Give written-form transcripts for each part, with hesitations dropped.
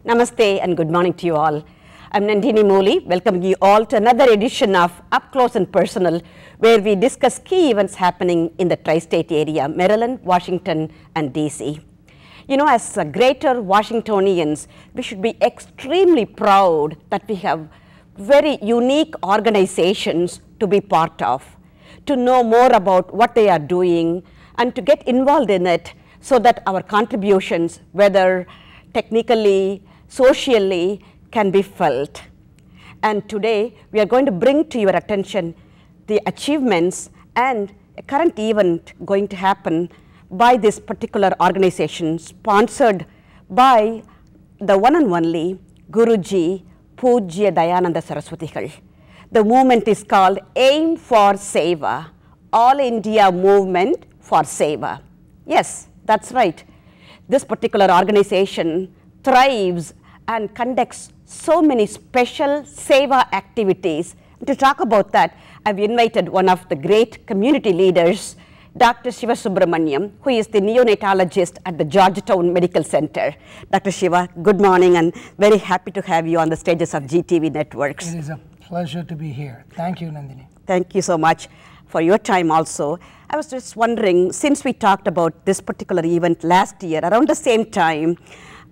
Namaste and good morning to you all. I'm Nandini Mouli, welcoming you all to another edition of Up Close and Personal, where we discuss key events happening in the tri-state area, Maryland, Washington and DC. You know, as greater Washingtonians, we should be extremely proud that we have very unique organizations to be part of, to know more about what they are doing and to get involved in it so that our contributions, whether technically, socially, can be felt. And today we are going to bring to your attention the achievements and a current event going to happen by this particular organization, sponsored by the one and only Guruji Pujya Dayananda Saraswatigal. The movement is called Aim for Seva, All India Movement for Seva. Yes, that's right. This particular organization thrives and conducts so many special Seva activities. To talk about that, I've invited one of the great community leaders, Dr. Siva, who is the neonatologist at the Georgetown Medical Center. Dr. Siva, good morning and very happy to have you on the stages of GTV Networks. It is a pleasure to be here. Thank you, Nandini. Thank you so much for your time also. I was just wondering, since we talked about this particular event last year, around the same time,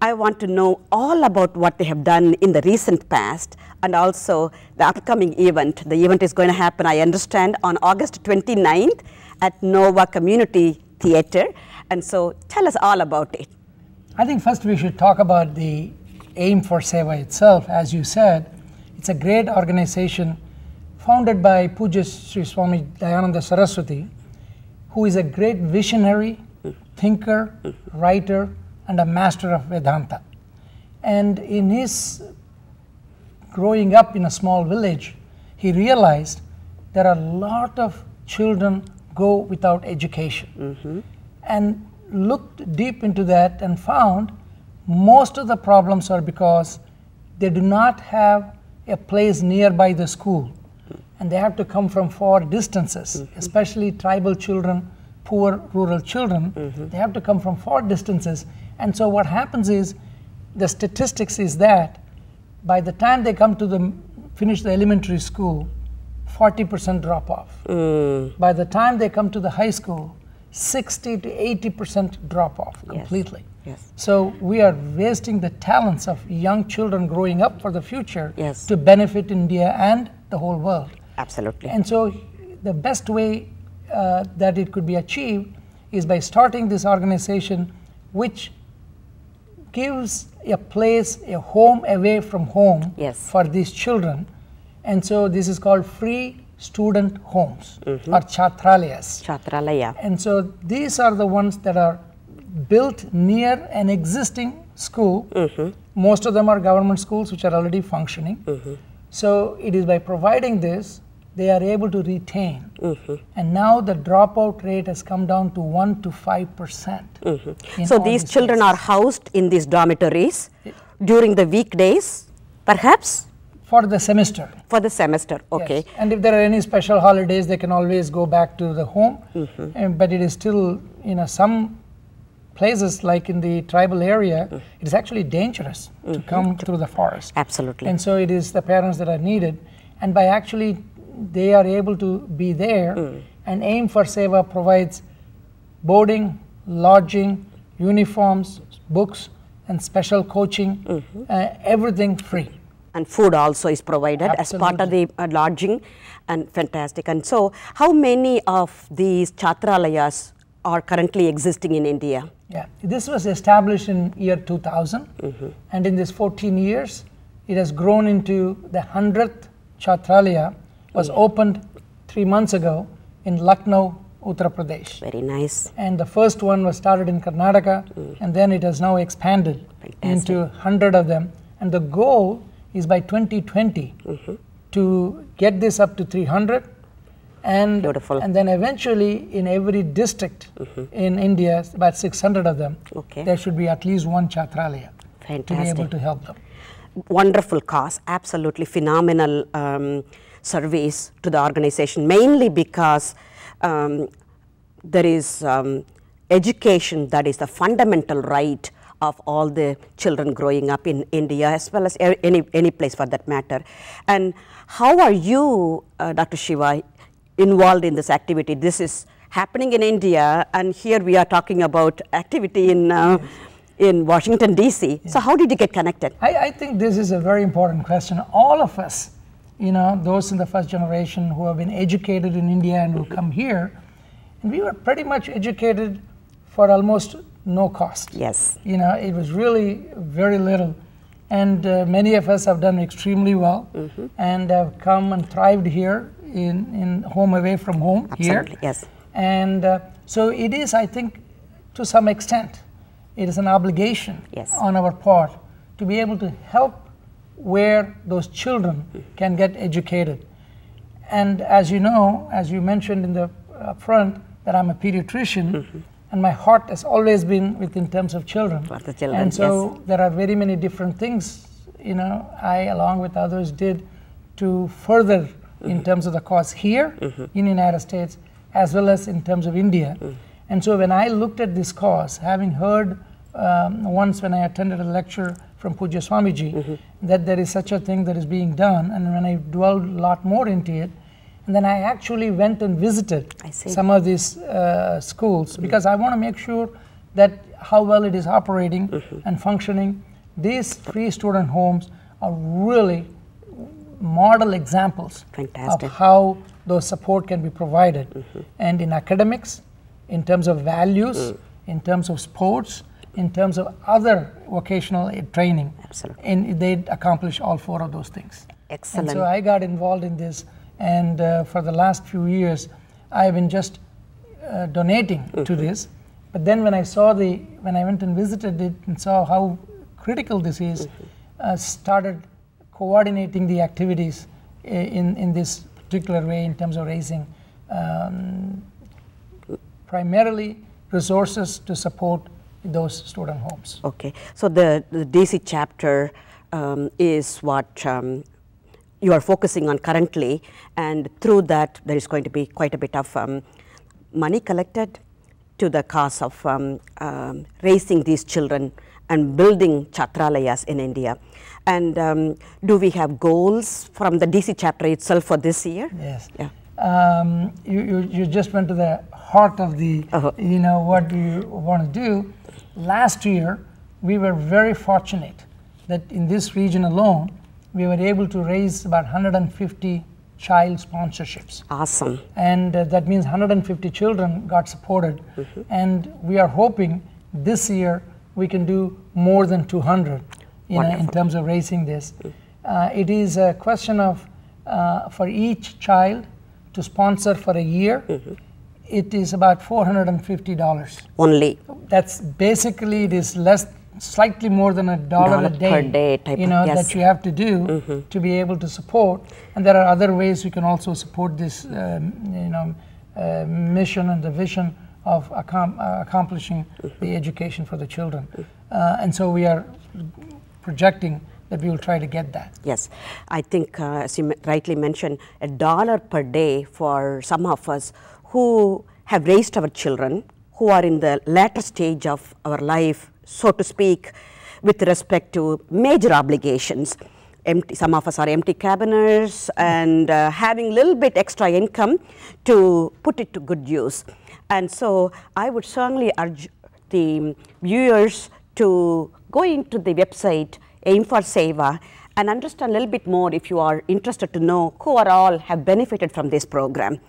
I want to know all about what they have done in the recent past and also the upcoming event. The event is going to happen, I understand, on August 29th at Nova Community Theatre. And so tell us all about it. I think first we should talk about the Aim for Seva itself. As you said, it's a great organization founded by Pujya Sri Swami Dayananda Saraswati, who is a great visionary, thinker, writer, and a master of Vedanta. And in his growing up in a small village, he realized there are a lot of children go without education. And looked deep into that and found most of the problems are because they do not have a place nearby the school. And they have to come from far distances, especially tribal children, poor rural children. They have to come from far distances. And so what happens is, the statistics is that by the time they come to finish the elementary school, 40% drop off. By the time they come to the high school, 60 to 80% drop off completely. Yes. So we are wasting the talents of young children growing up for the future to benefit India and the whole world. Absolutely. And so the best way that it could be achieved is by starting this organization which gives a place, a home away from home for these children. And so this is called free student homes or Chhatralayas. Chhatralaya. And so these are the ones that are built near an existing school. Most of them are government schools which are already functioning. So it is by providing this, they are able to retain. And now the dropout rate has come down to 1 to 5%. So these children are housed in these dormitories during the weekdays, perhaps? For the semester. For the semester, okay. Yes. And if there are any special holidays, they can always go back to the home. But it is still, some places like in the tribal area, it is actually dangerous to come through the forest. Absolutely. And so it is the parents that are needed. And by actually they are able to be there, and Aim for Seva provides boarding, lodging, uniforms, books, and special coaching, everything free. And food also is provided as part of the lodging, and fantastic. And so how many of these Chhatralayas are currently existing in India? Yeah, this was established in year 2000, and in this 14 years, it has grown into the 100th Chhatralaya. Was opened 3 months ago in Lucknow, Uttar Pradesh. Very nice. And the first one was started in Karnataka, and then it has now expanded into 100 of them. And the goal is by 2020 to get this up to 300. And, beautiful. And then eventually in every district in India, about 600 of them, there should be at least one Chhatralaya to be able to help them. Wonderful cause, absolutely phenomenal service to the organization, mainly because there is education that is the fundamental right of all the children growing up in India, as well as any place for that matter. And how are you, Dr. Siva, involved in this activity? This is happening in India, and here we are talking about activity in Washington, D.C. So how did you get connected? I think this is a very important question. All of us, those in the first generation who have been educated in India and who come here, and we were pretty much educated for almost no cost. Yes. It was really very little. And many of us have done extremely well and have come and thrived here in home away from home. Absolutely, here. yes. And so it is, I think, to some extent, it is an obligation on our part to be able to help where those children can get educated. And as you know, as you mentioned in the front, that I'm a pediatrician, and my heart has always been in terms of children. For the children, and so there are very many different things, I, along with others, did to further in terms of the cause here in the United States, as well as in terms of India. And so when I looked at this cause, having heard once when I attended a lecture from Pujya Swamiji, that there is such a thing that is being done, and when I dwelled a lot more into it, and then I actually went and visited some of these schools, because I want to make sure that how well it is operating and functioning. These free student homes are really model examples of how those support can be provided, and in academics, in terms of values, in terms of sports, in terms of other vocational training. Absolutely. And they accomplish all four of those things. Excellent. And so I got involved in this, and for the last few years I've been just donating to this. But then when I went and visited it and saw how critical this is, started coordinating the activities in this particular way in terms of raising primarily resources to support those student homes. Okay, so the DC chapter is what you are focusing on currently, and through that there is going to be quite a bit of money collected to the cause of raising these children and building Chhatralayas in India. And do we have goals from the DC chapter itself for this year? Yes. Yeah. You just went to the heart of the, what do you want to do. Last year, we were very fortunate that in this region alone, we were able to raise about 150 child sponsorships. Awesome. And that means 150 children got supported. And we are hoping this year we can do more than 200 in terms of raising this. It is a question of, for each child to sponsor for a year, it is about $450. Only. That's basically, it is slightly more than $1 a day, per day type that you have to do to be able to support. And there are other ways you can also support this, mission and the vision of accomplishing the education for the children. And so we are projecting that we will try to get that. Yes, I think as you rightly mentioned, $1 per day for some of us who have raised our children, who are in the latter stage of our life, so to speak, with respect to major obligations. Some of us are empty cabiners and having a little bit extra income to put it to good use. And so I would certainly urge the viewers to go into the website Aim for Seva and understand a little bit more if you are interested to know who are all have benefited from this program.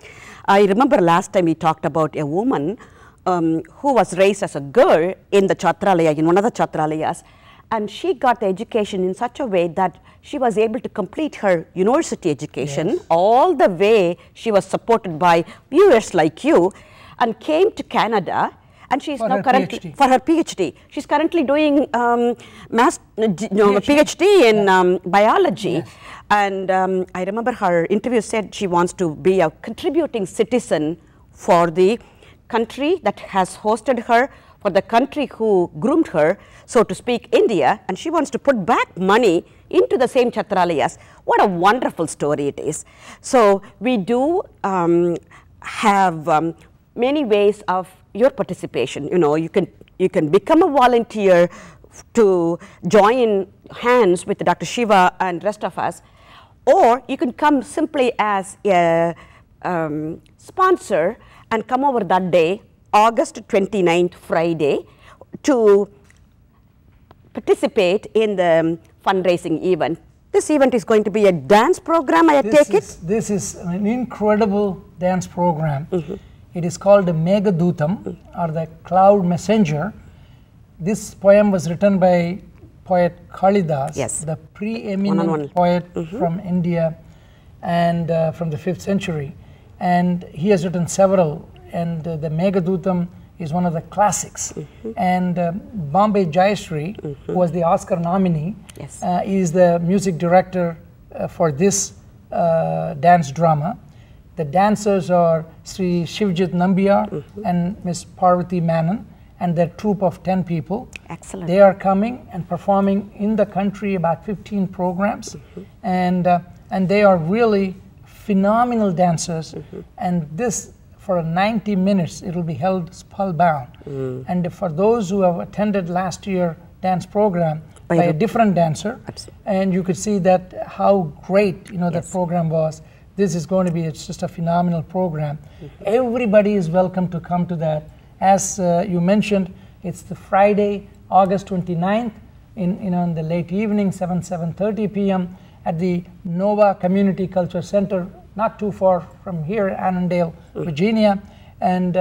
I remember last time we talked about a woman who was raised as a girl in the Chhatralaya, in one of the Chhatralayas, and she got the education in such a way that she was able to complete her university education. All the way she was supported by viewers like you, and came to Canada. And she is now currently for her PhD. She's currently doing PhD in biology. And I remember her interview said she wants to be a contributing citizen for the country that has hosted her, for the country who groomed her, so to speak, India. And she wants to put back money into the same Chhatralayas. What a wonderful story it is. So we do have many ways of your participation. You can become a volunteer to join hands with Dr. Siva and rest of us, or you can come simply as a sponsor and come over that day, August 29th, Friday, to participate in the fundraising event. This event is going to be a dance program, I take it? This is an incredible dance program. It is called the Megadhootham, or the Cloud Messenger. This poem was written by poet Kalidas, the preeminent poet from India and from the 5th century. And he has written several, and the Megadhootham is one of the classics. And Bombay Jaisree, who was the Oscar nominee, is the music director for this dance drama. The dancers are Sri Shivjit Nambiar and Miss Parvati Menon, and their troupe of 10 people. Excellent. They are coming and performing in the country about 15 programs, and they are really phenomenal dancers. And this, for 90 minutes, it will be held spellbound. And for those who have attended last year dance program by a different dancer, and you could see that how great that program was. This is going to be just a phenomenal program. Everybody is welcome to come to that. As you mentioned, it's the Friday, August 29th, in the late evening, 7:30 p.m. at the Nova Community Culture Center, not too far from here, Annandale, Virginia. And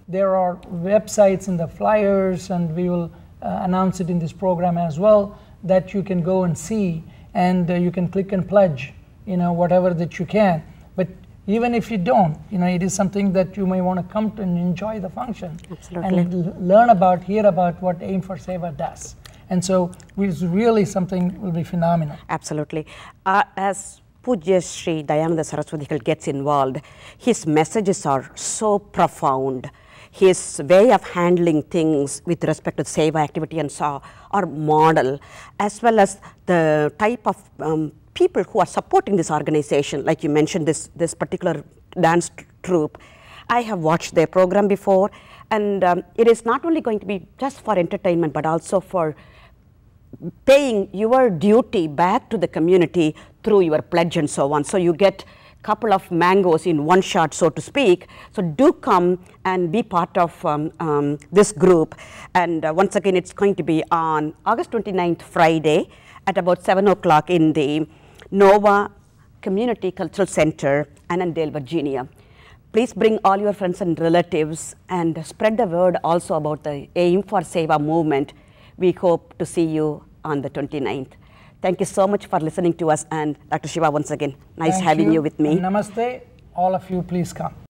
there are websites in the flyers, and we will announce it in this program as well, that you can go and see, and you can click and pledge, whatever that you can. But even if you don't, it is something that you may want to come to and enjoy the function. And learn hear about what Aim for Seva does. And so it's really something will be phenomenal. Absolutely. As Pujya Sri Dayananda Saraswati gets involved, his messages are so profound. His way of handling things with respect to Seva activity and so are model, as well as the type of people who are supporting this organization. Like you mentioned, this particular dance troupe. I have watched their program before, and it is not only going to be just for entertainment, but also for paying your duty back to the community through your pledge and so on. So you get a couple of mangoes in one shot, so to speak. So do come and be part of this group. And once again, it's going to be on August 29th, Friday, at about 7 o'clock in the Nova Community Cultural Center, Annandale, Virginia. Please bring all your friends and relatives and spread the word also about the Aim for Seva movement. We hope to see you on the 29th. Thank you so much for listening to us, and Dr. Siva, once again, nice having you with me. Namaste. All of you, please come.